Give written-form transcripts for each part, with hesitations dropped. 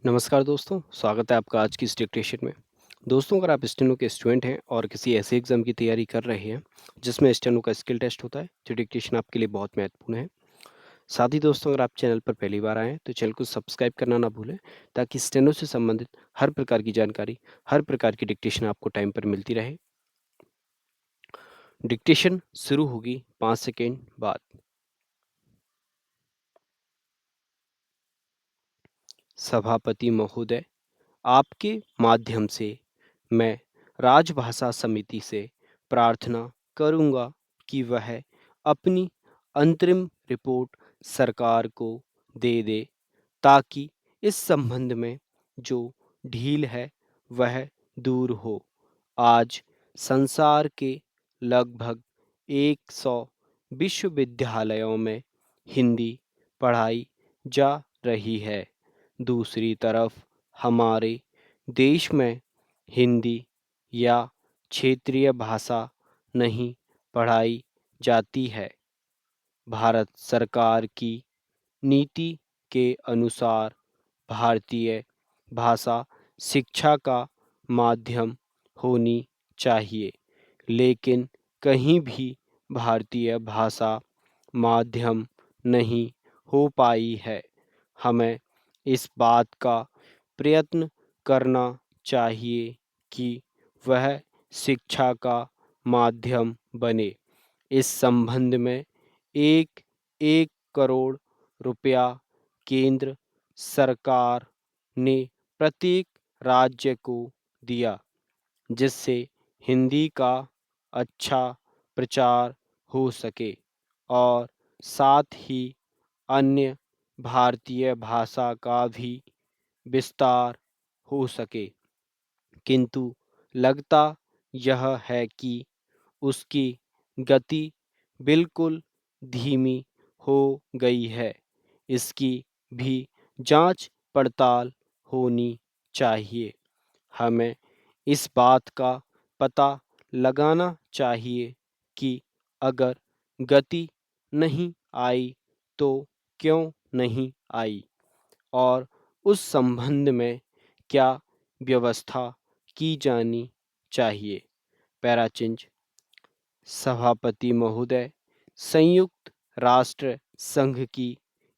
नमस्कार दोस्तों, स्वागत है आपका आज की इस डिक्टेशन में। दोस्तों, अगर आप स्टेनो के स्टूडेंट हैं और किसी ऐसे एग्ज़ाम की तैयारी कर रहे हैं, जिसमें स्टेनो का स्किल टेस्ट होता है, तो डिक्टेशन आपके लिए बहुत महत्वपूर्ण है। साथ ही दोस्तों, अगर आप चैनल पर पहली बार आए हैं, तो चैनल को सब्सक्राइब करना ना भूलें, ताकि स्टेनो से संबंधित हर प्रकार की जानकारी, हर प्रकार की डिक्टेशन आपको टाइम पर मिलती रहे। डिक्टेशन शुरू होगी 5 सेकंड बाद। सभापति महोदय, आपके माध्यम से मैं राजभाषा समिति से प्रार्थना करूंगा कि वह अपनी अंतरिम रिपोर्ट सरकार को दे दे, ताकि इस संबंध में जो ढील है वह दूर हो। आज संसार के लगभग 100 विश्वविद्यालयों में हिंदी पढ़ाई जा रही है। दूसरी तरफ हमारे देश में हिंदी या क्षेत्रीय भाषा नहीं पढ़ाई जाती है। भारत सरकार की नीति के अनुसार भारतीय भाषा शिक्षा का माध्यम होनी चाहिए, लेकिन कहीं भी भारतीय भाषा माध्यम नहीं हो पाई है। हमें इस बात का प्रयत्न करना चाहिए कि वह शिक्षा का माध्यम बने। इस संबंध में एक एक करोड़ रुपया केंद्र सरकार ने प्रत्येक राज्य को दिया, जिससे हिंदी का अच्छा प्रचार हो सके और साथ ही अन्य भारतीय भाषा का भी विस्तार हो सके। किंतु लगता यह है कि उसकी गति बिल्कुल धीमी हो गई है। इसकी भी जांच पड़ताल होनी चाहिए। हमें इस बात का पता लगाना चाहिए कि अगर गति नहीं आई तो क्यों नहीं आई, और उस संबंध में क्या व्यवस्था की जानी चाहिए। पैराचिंज। सभापति महोदय, संयुक्त राष्ट्र संघ की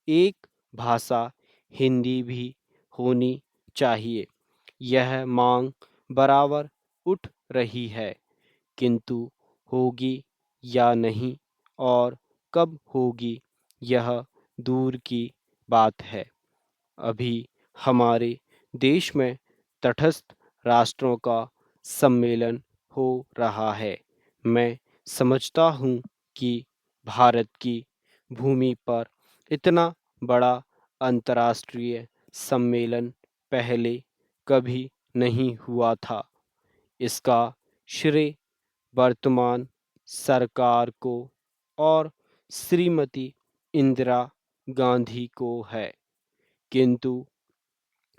एक भाषा हिंदी भी होनी चाहिए। यह मांग बराबर उठ रही है, किंतु होगी या नहीं और कब होगी, यह दूर की बात है। अभी हमारे देश में तटस्थ राष्ट्रों का सम्मेलन हो रहा है। मैं समझता हूँ कि भारत की भूमि पर इतना बड़ा अंतर्राष्ट्रीय सम्मेलन पहले कभी नहीं हुआ था। इसका श्रेय वर्तमान सरकार को और श्रीमती इंदिरा गांधी को है। किंतु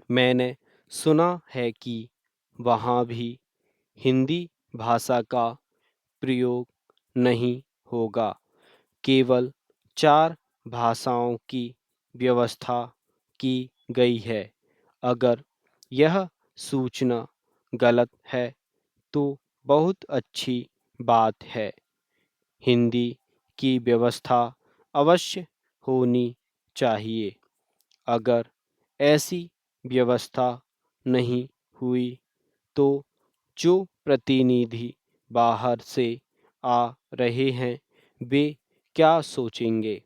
मैंने सुना है कि वहाँ भी हिंदी भाषा का प्रयोग नहीं होगा। केवल 4 भाषाओं की व्यवस्था की गई है। अगर यह सूचना गलत है तो बहुत अच्छी बात है। हिंदी की व्यवस्था अवश्य होनी चाहिए। अगर ऐसी व्यवस्था नहीं हुई तो जो प्रतिनिधि बाहर से आ रहे हैं वे क्या सोचेंगे।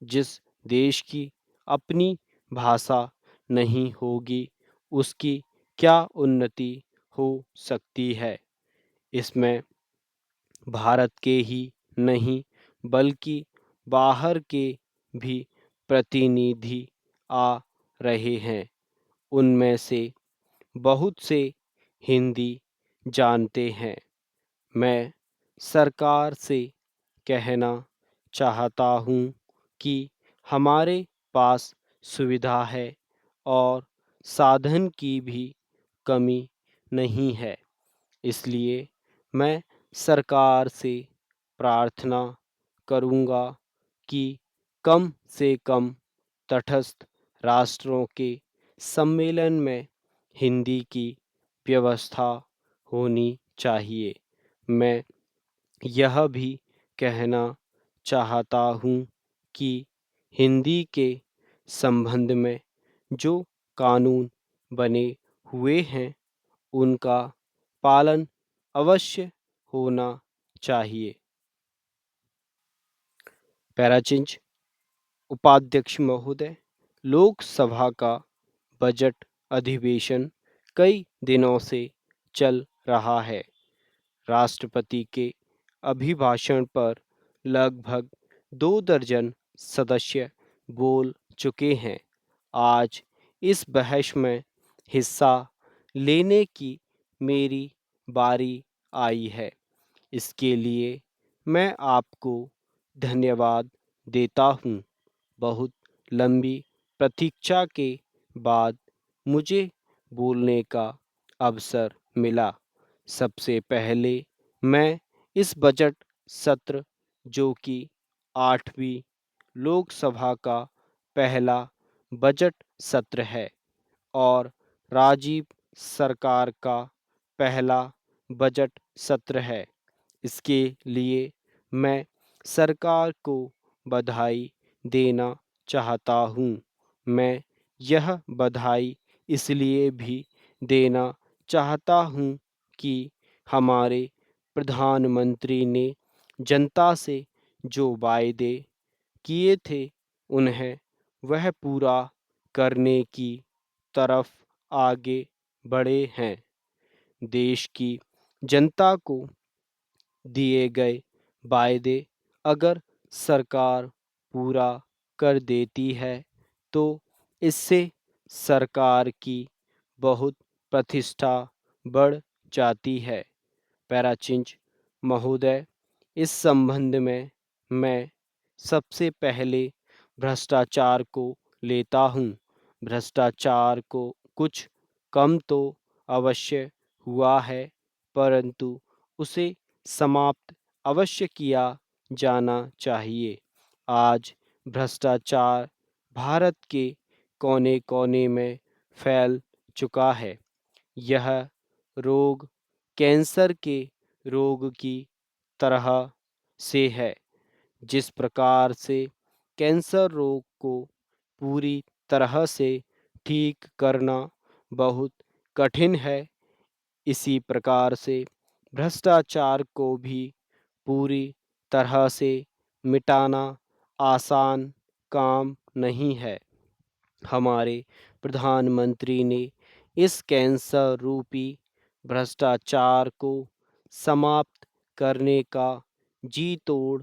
जिस देश की अपनी भाषा नहीं होगी उसकी क्या उन्नति हो सकती है। इसमें भारत के ही नहीं बल्कि बाहर के भी प्रतिनिधि आ रहे हैं। उनमें से बहुत से हिंदी जानते हैं। मैं सरकार से कहना चाहता हूँ कि हमारे पास सुविधा है और साधन की भी कमी नहीं है। इसलिए मैं सरकार से प्रार्थना करूँगा कि कम से कम तटस्थ राष्ट्रों के सम्मेलन में हिंदी की व्यवस्था होनी चाहिए। मैं यह भी कहना चाहता हूँ कि हिंदी के संबंध में जो कानून बने हुए हैं उनका पालन अवश्य होना चाहिए। पैराचिंज उपाध्यक्ष महोदय, लोकसभा का बजट अधिवेशन कई दिनों से चल रहा है। राष्ट्रपति के अभिभाषण पर लगभग 2 दर्जन सदस्य बोल चुके हैं। आज इस बहस में हिस्सा लेने की मेरी बारी आई है। इसके लिए मैं आपको धन्यवाद देता हूँ। बहुत लंबी प्रतीक्षा के बाद मुझे बोलने का अवसर मिला। सबसे पहले मैं इस बजट सत्र, जो कि 8वीं लोकसभा का पहला बजट सत्र है और राजीव सरकार का पहला बजट सत्र है, इसके लिए मैं सरकार को बधाई देना चाहता हूँ। मैं यह बधाई इसलिए भी देना चाहता हूँ कि हमारे प्रधानमंत्री ने जनता से जो वायदे किए थे उन्हें वह पूरा करने की तरफ आगे बढ़े हैं। देश की जनता को दिए गए वायदे अगर सरकार पूरा कर देती है तो इससे सरकार की बहुत प्रतिष्ठा बढ़ जाती है। पैराचिंच महोदय, इस संबंध में मैं सबसे पहले भ्रष्टाचार को लेता हूँ। भ्रष्टाचार को कुछ कम तो अवश्य हुआ है, परंतु उसे समाप्त अवश्य किया जाना चाहिए। आज भ्रष्टाचार भारत के कोने-कोने में फैल चुका है। यह रोग कैंसर के रोग की तरह से है। जिस प्रकार से कैंसर रोग को पूरी तरह से ठीक करना बहुत कठिन है, इसी प्रकार से भ्रष्टाचार को भी पूरी तरह से मिटाना आसान काम नहीं है। हमारे प्रधानमंत्री ने इस कैंसर रूपी भ्रष्टाचार को समाप्त करने का जी तोड़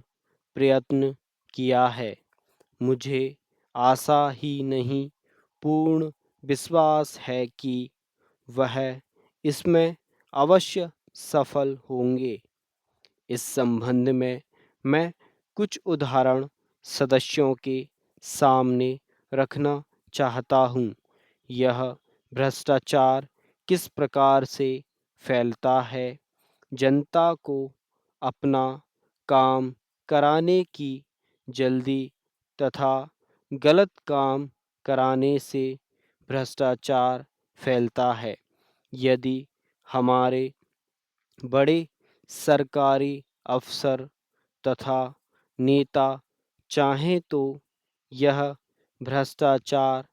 प्रयत्न किया है। मुझे आशा ही नहीं, पूर्ण विश्वास है कि वह इसमें अवश्य सफल होंगे। इस संबंध में मैं कुछ उदाहरण सदस्यों के सामने रखना चाहता हूँ। यह भ्रष्टाचार किस प्रकार से फैलता है। जनता को अपना काम कराने की जल्दी तथा गलत काम कराने से भ्रष्टाचार फैलता है। यदि हमारे बड़े सरकारी अफसर तथा नेता चाहें तो यह भ्रष्टाचार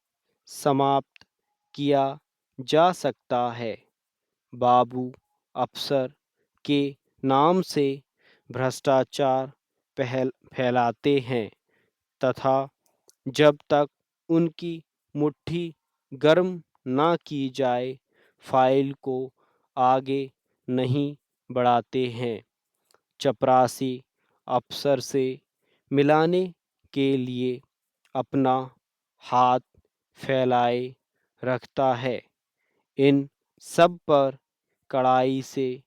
समाप्त किया जा सकता है। बाबू अफसर के नाम से भ्रष्टाचार फैलाते हैं तथा जब तक उनकी मुट्ठी गर्म ना की जाए फाइल को आगे नहीं बढ़ाते हैं। चपरासी अफसर से मिलाने के लिए अपना हाथ फैलाए रखता है। इन सब पर कड़ाई से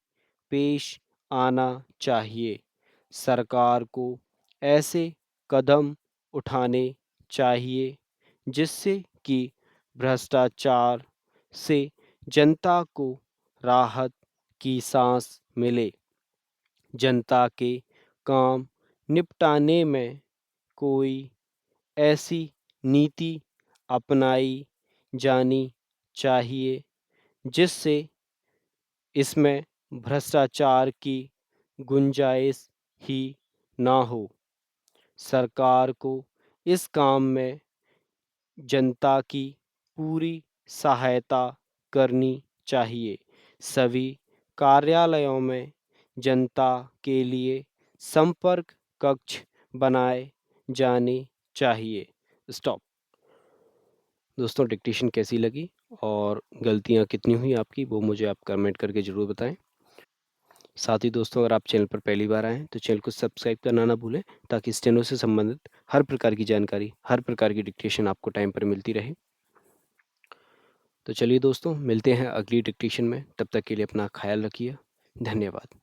पेश आना चाहिए। सरकार को ऐसे कदम उठाने चाहिए जिससे कि भ्रष्टाचार से जनता को राहत की सांस मिले। जनता के काम निपटाने में कोई ऐसी नीति अपनाई जानी चाहिए, जिससे इसमें भ्रष्टाचार की गुंजाइश ही ना हो। सरकार को इस काम में जनता की पूरी सहायता करनी चाहिए। सभी कार्यालयों में जनता के लिए संपर्क कक्ष बनाए जाने चाहिए। स्टॉप। दोस्तों डिक्टेशन कैसी लगी और गलतियाँ कितनी हुई आपकी वो मुझे आप कमेंट करके ज़रूर बताएं। साथ ही दोस्तों अगर आप चैनल पर पहली बार आए हैं तो चैनल को सब्सक्राइब करना ना भूलें ताकि स्टेनो से संबंधित हर प्रकार की जानकारी, हर प्रकार की डिक्टेशन आपको टाइम पर मिलती रहे। तो चलिए दोस्तों मिलते हैं अगली डिक्टेशन में, तब तक के लिए अपना ख्याल रखिए। धन्यवाद।